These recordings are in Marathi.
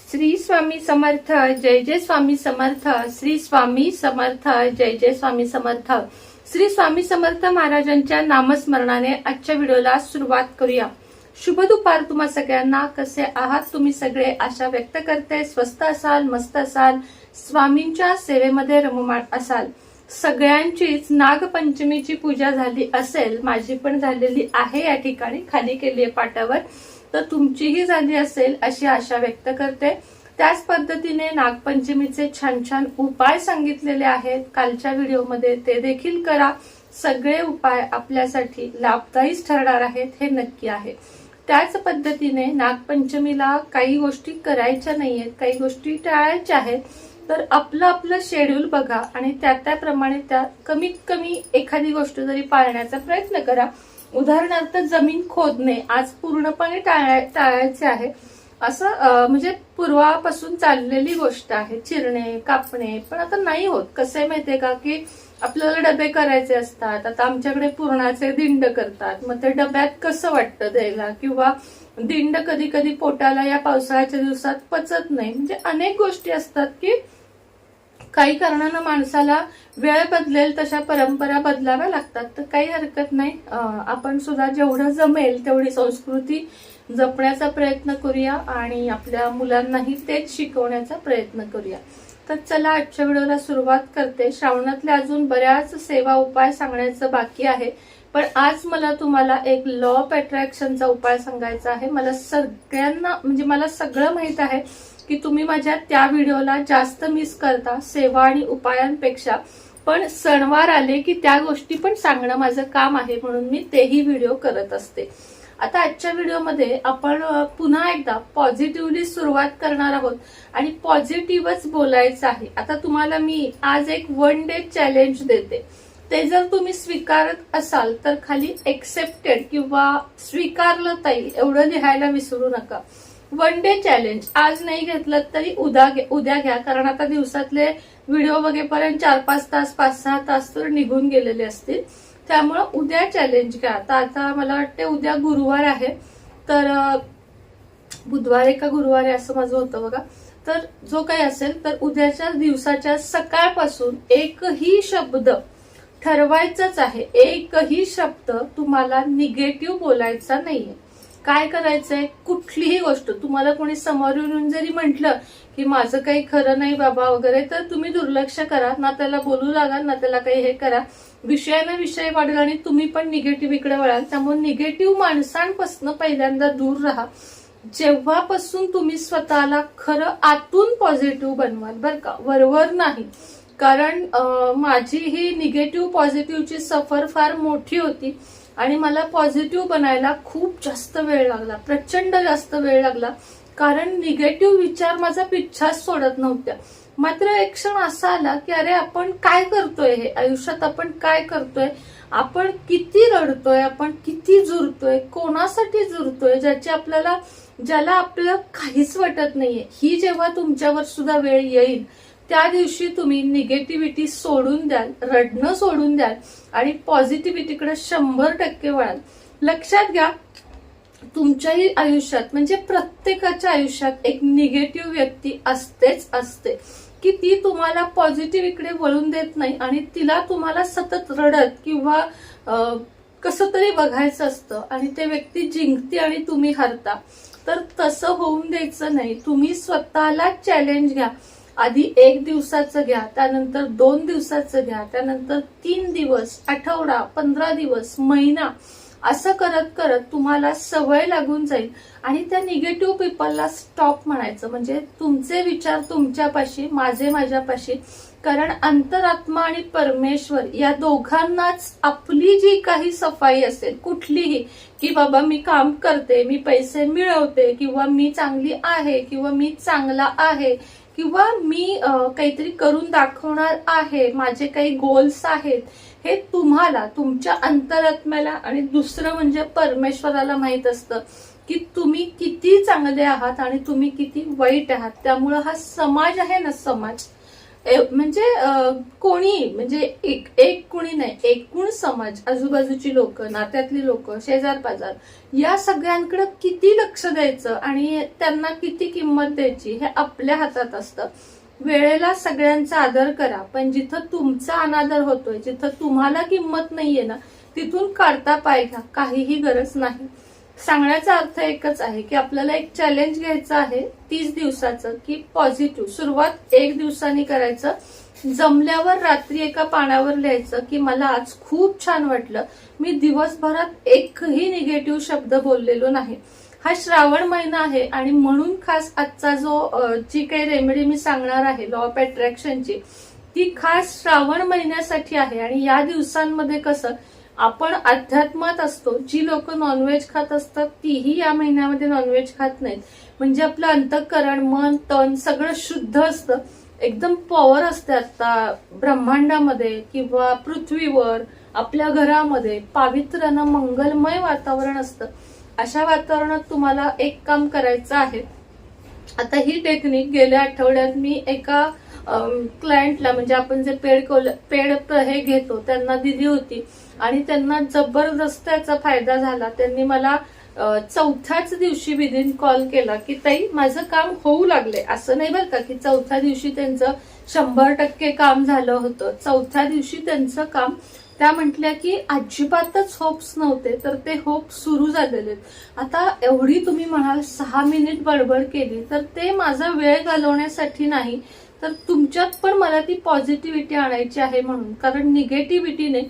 श्री स्वामी समर्थ, जय जय स्वामी समर्थ, श्री स्वामी समर्थ, जय जय स्वामी समर्थ. श्री स्वामी समर्थ महाराजांच्या नामस्मरणाने आजच्या व्हिडिओला सुरुवात करूया. शुभ दुपार तुम्हा सगळ्यांना. कसे आहात तुम्ही सगळे? आशा व्यक्त करते स्वस्थ असाल, मस्त असाल, स्वामींच्या सेवेमध्ये रममाण असाल. सगळ्यांचीच नागपंचमीची पूजा झाली असेल. माझी पण झालेली आहे. या ठिकाणी खाली केली आहे पाटावर, तर तुमचीही झाली असेल अशी आशा व्यक्त करते. त्याच पद्धतीने नागपंचमीचे छान छान उपाय सांगितलेले आहेत कालच्या व्हिडिओमध्ये, ते देखील करा. सगळे उपाय आपल्यासाठी लाभदायीच ठरणार आहेत हे नक्की आहे. त्याच पद्धतीने नागपंचमीला काही गोष्टी करायच्या नाहीयेत, काही गोष्टी टाळायच्या आहेत. तर आपलं शेड्यूल बघा आणि त्याप्रमाणे त्या कमीत कमी एखादी गोष्ट जरी पाळण्याचा प्रयत्न करा. उदाहरणार्थ जमीन खोदणे आज पूर्णपणे टाळायचे आहे. असं म्हणजे पूर्वापासून चाललेली गोष्ट आहे. चिरणे कापणे पण आता नाही होत. कसं आहे माहितीये का की आपल्याला डबे करायचे असतात. आता आमच्याकडे पुरणाचे दिंड करतात. मग ते डब्यात कसं वाटतं द्यायला, किंवा दिंड कधी कधी पोटाला या पावसाळ्याच्या दिवसात पचत नाही. म्हणजे अनेक गोष्टी असतात की काही कारणानं माणसाला वेळ बदलेल तशा परंपरा बदलाव्या लागतात. तर काही हरकत नाही. आपण सुद्धा जेवढं जमेल तेवढी संस्कृती जपण्याचा प्रयत्न करूया आणि आपल्या मुलांनाही तेच शिकवण्याचा प्रयत्न करूया. तर चला आजच्या व्हिडिओला सुरुवात करते. श्रावणातले अजून बऱ्याच सेवा उपाय सांगण्याचं बाकी आहे, पण आज मला तुम्हाला एक लॉ ऑफ अट्रॅक्शनचा उपाय सांगायचा आहे. मला सगळ्यांना म्हणजे मला सगळं माहित आहे की तुम्ही माझ्या त्या व्हिडिओला जास्त मिस करता सेवा आणि उपायांपेक्षा, पण सणवार आले की त्या गोष्टी पण सांगणं माझं काम आहे, म्हणून मी तेही व्हिडिओ करत असते. आता आजच्या व्हिडिओमध्ये आपण पुन्हा एकदा पॉझिटिव्हली सुरुवात करणार आहोत आणि पॉझिटिव्हच बोलायचं आहे. आता तुम्हाला मी आज एक 1 डे चॅलेंज देते. ते जर तुम्ही स्वीकारत असाल तर खाली एक्सेप्टेड किंवा स्वीकारलं ताई एवढं लिहायला विसरू नका. 1 डे चॅलेंज आज नाही घेतलं तरी उद्या घ्या, कारण आता दिवसातले व्हिडिओ बघेपर्यंत 4-5 तास 5-6 तास तर निघून गेलेले असतील. त्यामुळं उद्या चॅलेंज घ्या. आता मला वाटते उद्या गुरुवार आहे, तर बुधवार का गुरुवार आहे असं माझं होतं बघा. तर जो काही असेल तर उद्याच्या दिवसाच्या सकाळपासून एकही शब्द ठरवायचाच आहे. एकही शब्द तुम्हाला निगेटिव्ह बोलायचा नाहीये. काय करायचंय, कुठलीही गोष्ट तुम्हाला कोणी समोरून जरी म्हटलं की माझं काही खरं नाही बाबा वगैरे, तर तुम्ही दुर्लक्ष करा. ना त्याला बोलू लागा, ना त्याला काही हे करा. विषयाने विषय वाढेल आणि तुम्ही पण निगेटिव्ह इकडे वळाल. त्यामुळे निगेटिव्ह माणसांपासून पहिल्यांदा दूर राहा. जेव्हापासून तुम्ही स्वतःला खरं आतून पॉझिटिव्ह बनवाल बरं का, वरवर नाही. कारण माझी ही निगेटिव्ह पॉझिटिव्हची सफर फार मोठी होती आणि मला पॉझिटिव्ह बनायला खूप जास्त वेळ लागला, प्रचंड जास्त वेळ लागला. कारण निगेटिव्ह विचार माझा पिच्छाच सोडत नव्हत्या. मात्र एक क्षण असा आला की अरे आपण काय करतोय, हे आयुष्यात आपण काय करतोय, आपण किती रडतोय, आपण किती जुरतोय, कोणासाठी जुरतोय, ज्याला आपलं काहीच वाटत नाहीये. ही जेव्हा तुमच्यावर सुद्धा वेळ येईल त्या दिवशी तुम्ही निगेटिव्हिटी सोडून द्याल, रडणं सोडून द्याल आणि पॉझिटिव्हिटीकडे 100% वळाल. लक्षात घ्या, तुमच्याही आयुष्यात म्हणजे प्रत्येकाच्या आयुष्यात एक निगेटिव्ह व्यक्ती असतेच असते की ती तुम्हाला पॉझिटिव्ह इकडे वळून देत नाही आणि तिला तुम्हाला सतत रडत किंवा कसं तरी बघायचं असतं आणि ते व्यक्ती जिंकते आणि तुम्ही हरता. तर तसं होऊन द्यायचं नाही. तुम्ही स्वतःला चॅलेंज घ्या. आधी 1 दिवसाचं घ्या, त्यानंतर 2 दिवसाचं घ्या, त्यानंतर 3 दिवस, आठवडा, 15 दिवस, महिना, असं करत करत तुम्हाला सवय लागून जाईल आणि त्या निगेटिव्ह पीपलला स्टॉप म्हणायचं. म्हणजे तुमचे विचार तुमच्यापाशी, माझे माझ्यापाशी. कारण अंतरात्मा आणि परमेश्वर या दोघांनाच आपली जी काही सफाई असेल कुठलीही, की बाबा मी काम करते, मी पैसे मिळवते, किंवा मी चांगली आहे, किंवा मी चांगला आहे, किंवा मी काहीतरी करून दाखवणार आहे, माझे काही गोल्स आहेत, हे तुम्हाला तुमच्या अंतरात्म्याला आणि दुसरं म्हणजे परमेश्वराला माहित असतं की तुम्ही किती चांगले आहात आणि तुम्ही किती वाईट आहात. त्यामुळं हा समाज आहे ना, समाज म्हणजे कोणी म्हणजे एक कोणी नाही, एकूण समाज, आजूबाजूची लोक, नात्यातली लोक, शेजार पाजार या सगळ्यांकडे किती लक्ष द्यायचं आणि त्यांना किती किंमत द्यायची हे आपल्या हातात असतं. वेळेला सगळ्यांचा आदर करा, पण जिथं तुमचा अनादर होतोय, जिथं तुम्हाला किंमत नाहीये ना, तिथून काढता पाय घ्या, काहीही गरज नाही. सांगण्याचा अर्थ एकच आहे की आपल्याला एक चॅलेंज घ्यायचं आहे 30 दिवसाचं, की पॉझिटिव्ह सुरुवात 1 दिवसांनी करायचं. जमल्यावर रात्री एका पानावर लिहायचं की मला आज खूप छान वाटलं, मी दिवसभरात एकही निगेटिव्ह शब्द बोललेलो नाही. हा श्रावण महिना आहे आणि म्हणून खास आजचा जी काही रेमेडी मी सांगणार आहे लॉ ऑफ अट्रॅक्शनची, ती खास श्रावण महिन्यासाठी आहे. आणि या दिवसांमध्ये कसं आपण अध्यात्मात असतो, जी लोक नॉनव्हेज खात असतात तीही या महिन्यामध्ये नॉनव्हेज खात नाहीत. म्हणजे आपलं अंतःकरण, मन, तन सगळं शुद्ध असतं, एकदम पॉवर असते. आता ब्रह्मांडामध्ये किंवा पृथ्वीवर, आपल्या घरामध्ये पावित्र्यानं मंगलमय वातावरण असतं. अशा वातावरणात तुम्हाला एक काम करायचं आहे. आता ही टेक्निक गेल्या आठवड्यात मी एका क्लायंटला, म्हणजे आपण जे पेड हे घेतो त्यांना दिली होती आणि त्यांना जबरदस्त याचा फायदा झाला. त्यांनी मला 4थ्याच दिवशी विदिन कॉल केला की ताई माझं काम होऊ लागले. असं नाही बरं का की 4थ्या दिवशी त्यांचं 100% काम झालं होतं. 4थ्या दिवशी त्यांचं काम, त्या म्हटल्या की अजिबातच होप्स नव्हते, तर ते होप सुरू झालेले. आता एवढी तुम्ही म्हणाल 6 मिनिट बडबड केली, तर ते माझा वेळ घालवण्यासाठी नाही, तर तुमच्यात पण मला ती पॉझिटिव्हिटी आणायची आहे म्हणून. कारण निगेटिव्हिटीने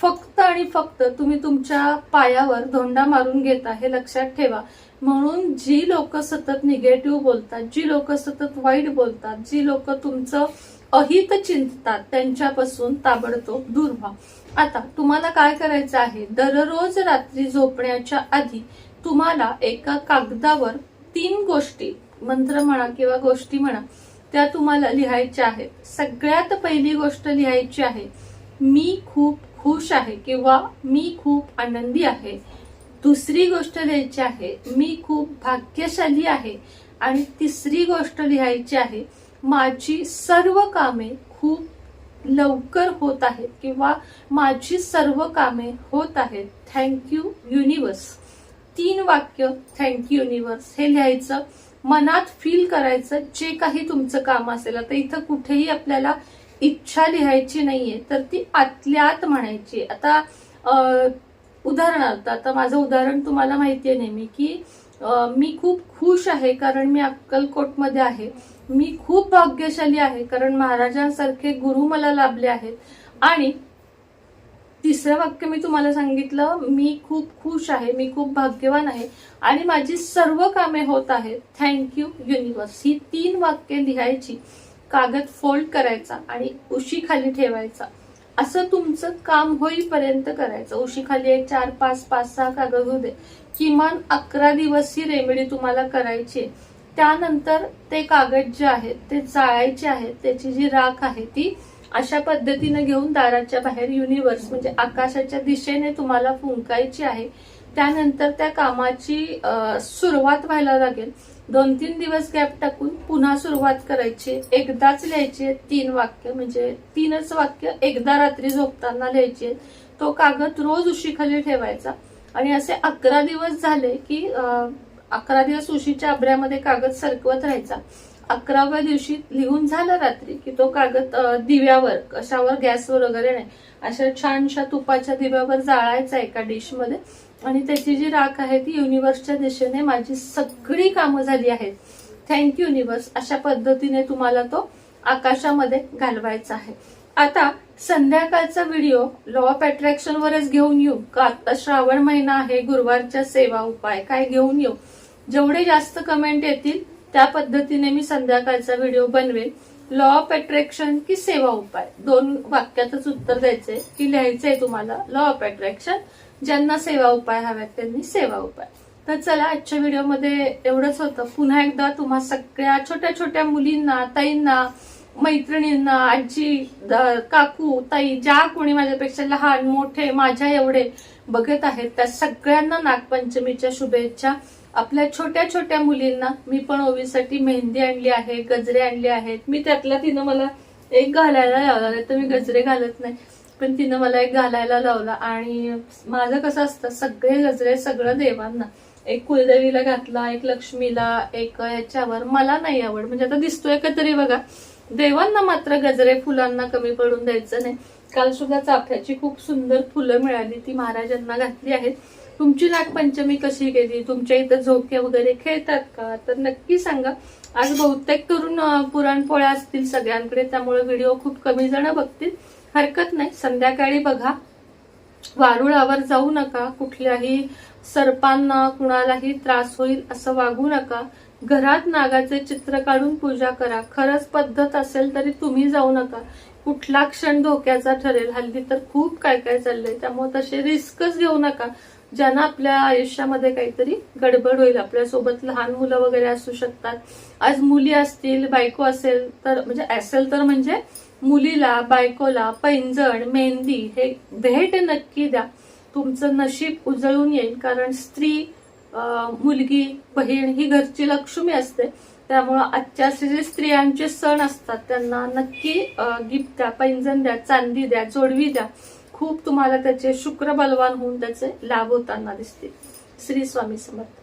फक्त आणि फक्त तुम्ही तुमच्या पायावर धोंडा मारून घेता, हे लक्षात ठेवा. म्हणून जी लोक सतत निगेटिव्ह बोलतात, जी लोक सतत वाईट बोलतात, जी लोक तुमचं अहित चिंततात, त्यांच्यापासून ताबडतोब दूर व्हा. आता तुम्हाला काय करायचं आहे, दररोज रात्री झोपण्याच्या आधी तुम्हाला एका कागदावर 3 गोष्टी, मंत्र म्हणा किंवा गोष्टी म्हणा, त्या तुम्हाला लिहायच्या आहेत. सगळ्यात पहिली गोष्ट लिहायची आहे, मी खूप खुश आहे किंवा मी खूप आनंदी आहे. दुसरी गोष्ट लिहायची आहे, मी खूप भाग्यशाली आहे. आणि तिसरी गोष्ट लिहायची आहे, माझी सर्व कामे खूप लवकर होत आहेत किंवा माझी सर्व कामे होत आहेत. Thank you universe. 3 वाक्य थँक्यू युनिवर्स हे लिहायचं, मनात फील करायचं. जे काही तुमचं काम असेल, आता इथं कुठेही आपल्याला इच्छा लिहायची नाहीये, तर ती आतल्या आत म्हणायची. आता उदाहरणार्थ, आता माझं उदाहरण तुम्हाला माहिती आहे नेहमी की मी खूप खुश आहे कारण मी अक्कलकोटमध्ये आहे. मी खूप भाग्यशाली आहे कारण महाराजांसारखे गुरु मला लाभले आहेत. आणि तिसरं वाक्य मी तुम्हाला सांगितलं, मी खूप खुश आहे, मी खूप भाग्यवान आहे आणि माझी सर्व कामे होत आहेत. Thank you universe. ही 3 वाक्य लिहायची, कागद फोल्ड करायचा आणि उशीखाली ठेवायचा. असं तुमचं काम होईपर्यंत करायचं. उशीखाली एक 4, 5, 5-6 कागद होऊ दे. किमान 11 दिवस ही रेमेडी तुम्हाला करायची. त्यानंतर ते कागद जे आहेत ते जाळायचे आहेत. त्याची जी राख आहे ती अशा पद्धतीने घेऊन दाराच्या बाहेर युनिवर्स म्हणजे आकाशाच्या दिशेने तुम्हाला फुंकायची आहे. त्यानंतर त्या कामाची सुरुवात व्हायला लागेल. 2-3 दिवस गॅप टाकून पुन्हा सुरुवात करायची. एकदाच लिहायची 3 वाक्य, म्हणजे 3च वाक्य एकदा रात्री झोपताना लिहायचे. तो कागद रोज उशीखाली ठेवायचा आणि असे 11 दिवस झाले की 11 दिवस उशीच्या आभऱ्यामध्ये कागद सरकवत राहायचा. 11व्या दिवशी लिहून झालं रात्री की तो कागद दिव्यावर, कशावर, गॅसवर वगैरे नाही, अशा छानशा तुपाच्या दिव्यावर जाळायचा एका डिशमध्ये. आणि त्याची जी राख आहे ती युनिवर्सच्या दिशेने, माझी सगळी कामं झाली आहेत, थँक्यू युनिवर्स, अशा पद्धतीने तुम्हाला तो आकाशामध्ये घालवायचा आहे. आता संध्याकाळचा व्हिडिओ लॉ ऑफ अट्रॅक्शन वरच घेऊन येऊ का? आता श्रावण महिना आहे, गुरुवारच्या सेवा उपाय काय घेऊन येऊ? जेवढे जास्त कमेंट येतील त्या पद्धतीने मी संध्याकाळचा व्हिडिओ बनवेल. लॉ ऑफ अट्रॅक्शन की सेवा उपाय, 2 वाक्यातच उत्तर द्यायचंय की लिहायचंय तुम्हाला लॉ ऑफ अट्रॅक्शन. ज्यांना सेवा उपाय हव्यात त्यांनी सेवा उपाय. तर चला, आजच्या व्हिडिओमध्ये एवढंच होतं. पुन्हा एकदा तुम्हा सगळ्या छोट्या छोट्या मुलींना, ताईंना, मैत्रिणींना, आजी, काकू, ताई, ज्या कोणी माझ्यापेक्षा लहान मोठे माझ्या एवढे बघत आहेत त्या सगळ्यांना नागपंचमीच्या शुभेच्छा. आपल्या छोट्या छोट्या मुलींना मी पण ओवीसाठी मेहंदी आणली आहे, गजरे आणले आहेत. मी त्यातला तिनं मला एक घालायला लावला, नाही तर मी गजरे घालत नाही, पण तिनं मला एक घालायला लावला. आणि माझं कसं असतं, सगळे गजरे सगळं देवांना, एक कुलदेवीला घातला, एक लक्ष्मीला, एक ह्याच्यावर. मला नाही आवड, म्हणजे आता दिसतोय का तरी बघा, देवांना मात्र गजरे फुलांना कमी पडून द्यायचं नाही. काल सुद्धा चाफ्याची खूप सुंदर फुलं मिळाली, ती महाराजांना घातली आहेत. तुमची नागपंचमी कशी गेली? तुमच्या इथं झोके वगैरे खेळतात का? तर नक्की सांगा. आज बहुतेक करून पुरणपोळ्या असतील सगळ्यांकडे, त्यामुळे व्हिडिओ खूप कमी जण बघतील. हरकत नाही, संध्याकाळी बघा. वारुळावर जाऊ नका, कुठल्याही सर्पांना कुणालाही त्रास होईल असं वागू नका. घरात नागाचे चित्र काढून पूजा करा. खरंच पद्धत असेल तरी तुम्ही जाऊ नका. कुठला क्षण धोक्याचा ठरेल, हल्ली तर खूप काय काय चाललंय, त्यामुळे तसे रिस्कच घेऊ नका. ज्यांना आपल्या आयुष्यामध्ये काहीतरी गडबड होईल, आपल्यासोबत लहान मुलं वगैरे असू शकतात. आज मुली असतील, बायको असेल तर म्हणजे मुलीला, बायकोला पैंजण, मेहंदी हे भेट नक्की द्या. तुमचं नशीब उजळून येईल, कारण स्त्री, मुलगी, बहीण ही घरची लक्ष्मी असते. त्यामुळं आजच्या जे स्त्रियांचे सण असतात त्यांना नक्की गिफ्ट द्या, पैंजण द्या, चांदी द्या, जोडवी द्या. खूप तुम्हाला त्याचे शुक्र बलवान होऊन त्याचे लाभ होताना दिसतील. श्री स्वामी समर्थ.